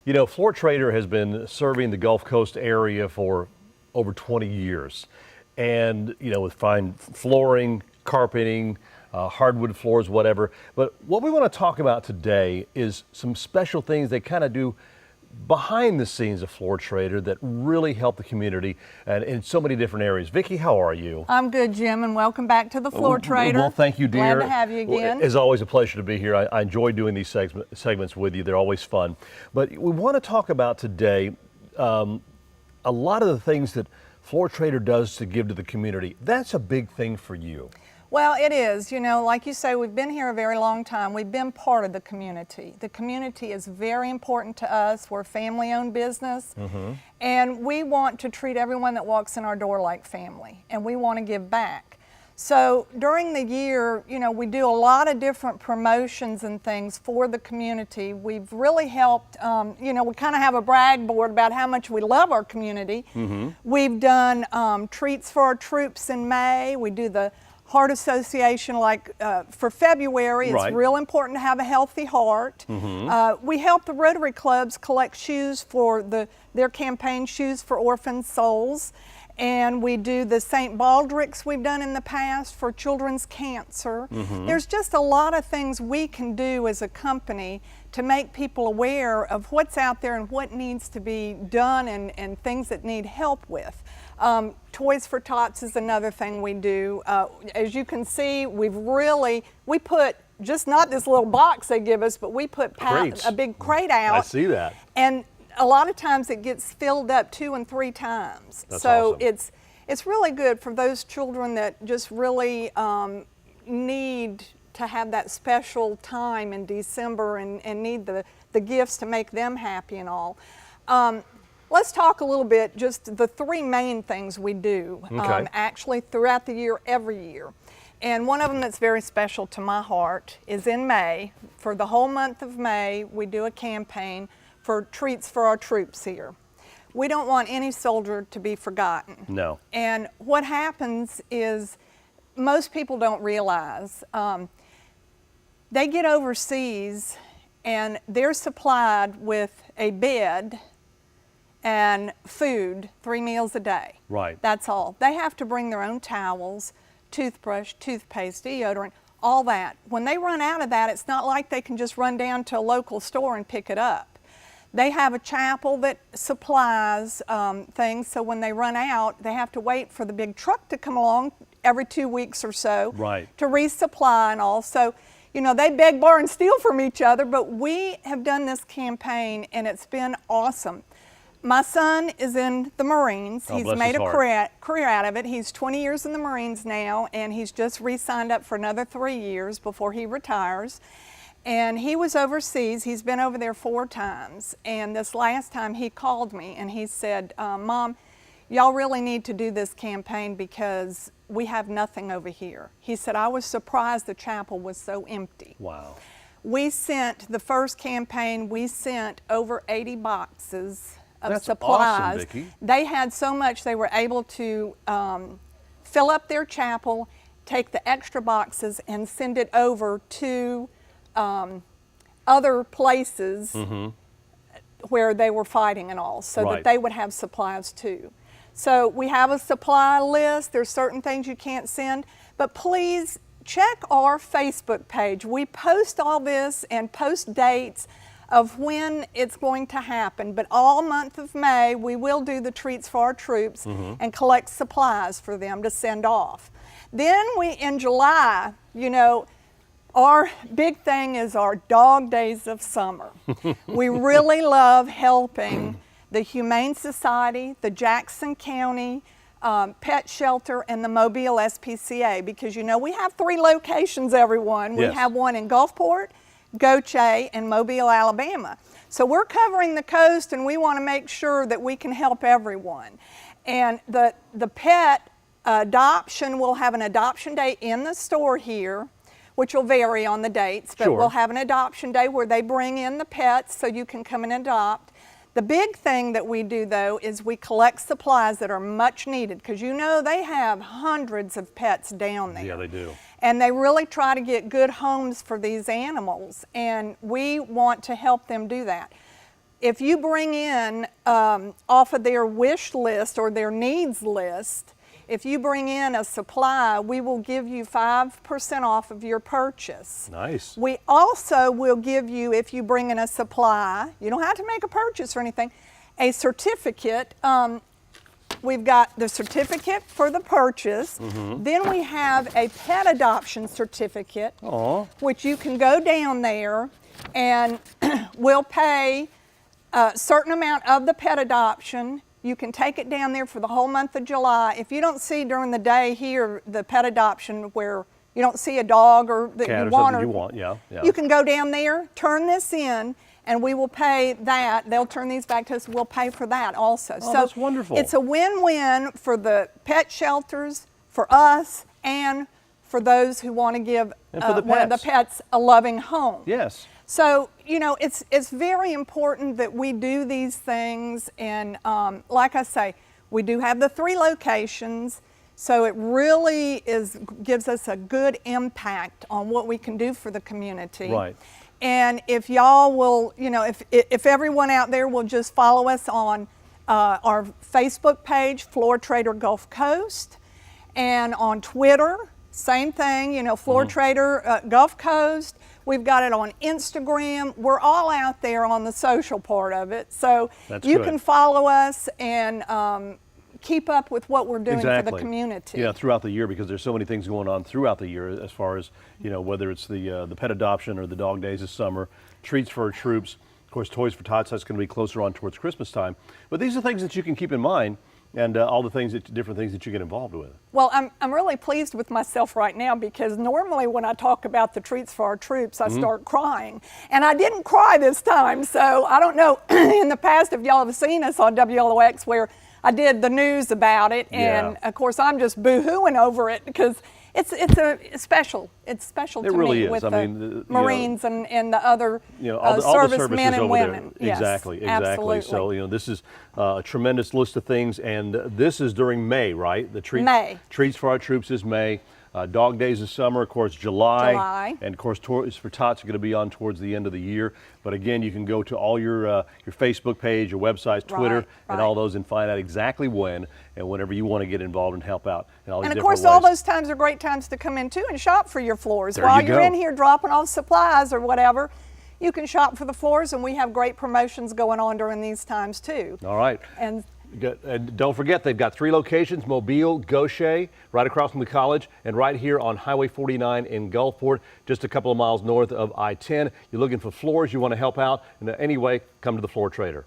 You know, Floor Trader has been serving the Gulf Coast area for over 20 years. And, you know, with fine flooring, carpeting, hardwood floors, whatever. But what we want to talk about today is some special things they kind of do behind the scenes of Floor Trader that really help the community and in so many different areas. Vicki, how are you? I'm good, Jim, and welcome back to the Floor Trader. Well, thank you, dear. Glad to have you again. Well, it's always a pleasure to be here. I enjoy doing these segments with you. They're always fun. But we want to talk about today a lot of the things that Floor Trader does to give to the community. That's a big thing for you. Well, it is. You know, like you say, we've been here a very long time. We've been part of the community. The community is very important to us. We're a family-owned business, and we want to treat everyone that walks in our door like family, and we want to give back. So during the year, you know, we do a lot of different promotions and things for the community. We've really helped, you know, we kind of have a brag board about how much we love our community. We've done treats for our troops in May. We do the Heart Association, like for February, it's real important to have a healthy heart. We help the Rotary Clubs collect shoes for their campaign, Shoes for Orphan Souls. And we do the St. Baldrick's we've done in the past for children's cancer. There's just a lot of things we can do as a company to make people aware of what's out there and what needs to be done and things that need help with. Toys for Tots is another thing we do. As you can see, we put just not this little box they give us, but we put a big crate out. I see that. And a lot of times it gets filled up 2 and 3 times. That's so awesome. it's really good for those children that just really need to have that special time in December and need the gifts to make them happy and all. Let's talk a little bit, just the 3 main things we do actually throughout the year, every year. And one of them that's very special to my heart is in May. For the whole month of May, we do a campaign for treats for our troops here. We don't want any soldier to be forgotten. No. And what happens is most people don't realize they get overseas and they're supplied with a bed and food 3 meals a day. Right. That's all. They have to bring their own towels, toothbrush, toothpaste, deodorant, all that. When they run out of that, it's not like they can just run down to a local store and pick it up. They have a chapel that supplies things, so when they run out, they have to wait for the big truck to come along every 2 weeks or so to resupply and all. So, you know, they beg, borrow, and steal from each other, but we have done this campaign and it's been awesome. My son is in the Marines. He's made a career out of it. He's 20 years in the Marines now, and he's just re-signed up for another 3 years before he retires. And he was overseas. He's been over there 4 times. And this last time he called me and he said, Mom, y'all really need to do this campaign because we have nothing over here. He said, I was surprised the chapel was so empty. Wow. We sent, the first campaign, we sent over 80 boxes of supplies. Awesome, Vicki. They had so much they were able to fill up their chapel, take the extra boxes and send it over to other places where they were fighting and all, so that they would have supplies too. So we have a supply list. There's certain things you can't send, but please check our Facebook page. We post all this and post dates of when it's going to happen, but all month of May we will do the treats for our troops and collect supplies for them to send off. Then in July, you know, our big thing is our Dog Days of Summer. We really love helping the Humane Society, the Jackson County Pet Shelter, and the Mobile SPCA, because you know we have 3 locations, everyone. We have one in Gulfport, Goche, and Mobile, Alabama. So we're covering the coast and we want to make sure that we can help everyone. And the pet adoption, we'll have an adoption day in the store here, which will vary on the dates, but we'll have an adoption day where they bring in the pets so you can come and adopt. The big thing that we do, though, is we collect supplies that are much needed, because you know they have hundreds of pets down there. Yeah, they do. And they really try to get good homes for these animals, and we want to help them do that. if you bring in off of their wish list or their needs list, if you bring in a supply, we will give you 5% off of your purchase. Nice. We also will give you, if you bring in a supply, you don't have to make a purchase or anything, a certificate. We've got the certificate for the purchase. Then we have a pet adoption certificate, which you can go down there and we'll pay a certain amount of the pet adoption. You can take it down there for the whole month of July. If you don't see during the day here the pet adoption where you don't see a dog or that Cat you or want, something you want, yeah. you can go down there, turn this in, and we will pay that. They'll turn these back to us. We'll pay for that also. Oh, that's wonderful. It's a win-win for the pet shelters, for us, and for those who want to give And for the one of the pets a loving home. Yes. So, you know, it's very important that we do these things, and like I say, we do have the 3 locations, so it really gives us a good impact on what we can do for the community. Right. And if y'all will, you know, if everyone out there will just follow us on our Facebook page, Floor Trader Gulf Coast, and on Twitter, same thing, you know, Floor Trader Gulf Coast. We've got it on Instagram. We're all out there on the social part of it. So you can follow us and keep up with what we're doing for the community. Yeah, throughout the year, because there's so many things going on throughout the year as far as, you know, whether it's the pet adoption or the dog days this summer, treats for our troops, of course, Toys for Tots, that's going to be closer on towards Christmas time. But these are things that you can keep in mind, and all the things different things that you get involved with. Well, I'm really pleased with myself right now, because normally when I talk about the treats for our troops, I start crying. And I didn't cry this time, so I don't know in the past if y'all have seen us on WLOX where I did the news about it, and of course I'm just boo-hooing over it because it's special. It's special to really me is. with I the mean, Marines and the other all the services men and over women. there. Yes, Exactly. absolutely. So, you know, this is a tremendous list of things, and this is during May, right? The treats for our troops is May. Dog days is summer, of course, July. And of course, Toys for Tots are going to be on towards the end of the year. But again, you can go to all your Facebook page, your websites, Twitter, and all those, and find out exactly when and whenever you want to get involved and help out in all these different ways. And of course, all those times are great times to come in too and shop for your floors. While you're in here dropping off supplies or whatever, you can shop for the floors, and we have great promotions going on during these times too. All right. And don't forget, they've got 3 locations: Mobile, Gaucher, right across from the college, and right here on Highway 49 in Gulfport, just a couple of miles north of I-10. You're looking for floors, you want to help out in any way, come to the Floor Trader.